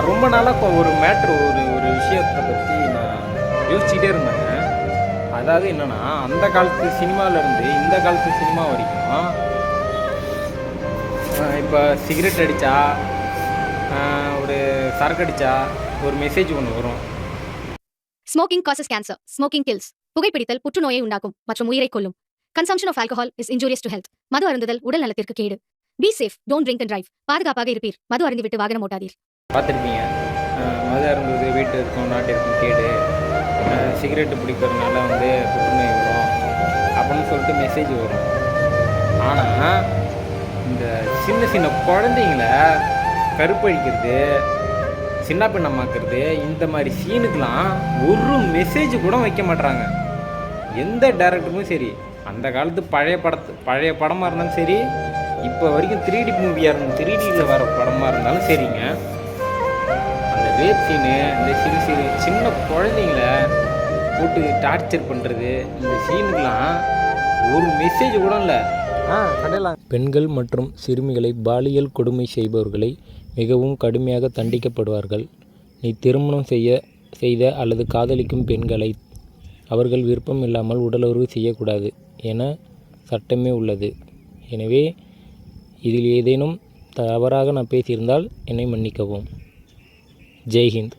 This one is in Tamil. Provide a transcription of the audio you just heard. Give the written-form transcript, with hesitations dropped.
நான் ரொம்ப நாளாக ஒரு மேட்ரு ஒரு ஒரு விஷயத்தை பற்றி நான் யோசிச்சுக்கிட்டே இருந்தேங்க. அதாவது என்னென்னா, அந்த காலத்து சினிமாவிலேருந்து இந்த காலத்து சினிமா வரைக்கும் இப்போ சிகரெட் அடித்தா, ஒரு சரக்கு அடித்தா ஒரு மெசேஜ் ஒன்று வரும். Smoking causes cancer, smoking kills. புகைப்பிடித்தல் புற்றுநோயை உண்டாக்கும் மற்றும் உயிரை கொல்லும். Consumption of alcohol is injurious to health. மது அருந்துதல் உடல் நலத்திற்கு கேடு. Be safe, don't drink and drive. பாதுகாப்பாக இருப்பீர். மது அருந்திவிட்டு வாகனம் ஓட்டாதீர். பார்த்துருப்பீங்க, மது அருந்துவது வீட்டிற்கும் நாட்டிற்கும் கேடு, சிகரெட்டு பிடிக்கிறதுனால புற்றுநோய் வரும் அப்படின்னு சொல்லிட்டு மெசேஜ் வரும். ஆனால் இந்த சின்ன சின்ன குழந்தைங்கள கருப்பழிக்கிறது, சின்ன பின்னமாக்குறது, இந்த மாதிரி சீனுக்கெலாம் ஒரு மெசேஜ் கூட வைக்க மாட்றாங்க எந்த டேரக்டருக்கும். சரி, அந்த காலத்து பழைய படமாக இருந்தாலும் சரி, இப்போ வரைக்கும் 3D மூவியாக இருந்தாலும் 3Dயில் வர படமாக இருந்தாலும் சரிங்க, அந்த ரேப் சீனு, இந்த சின்ன குழந்தைங்கள போட்டு டார்ச்சர் பண்ணுறது, இந்த சீனுக்கெலாம் ஒரு மெசேஜ் கூட இல்லை. பெண்கள் மற்றும் சிறுமிகளை பாலியல் கொடுமை செய்பவர்களை மிகவும் கடுமையாக தண்டிக்கப்படுவார்கள். நீ திருமணம் செய்த அல்லது காதலிக்கும் பெண்களை அவர்கள் விருப்பம் இல்லாமல் உடலுறவு செய்யக்கூடாது என சட்டமே உள்ளது. எனவே இதில் ஏதேனும் தவறாக நான் பேசியிருந்தால் என்னை மன்னிக்கவும். ஜெய்ஹிந்த்.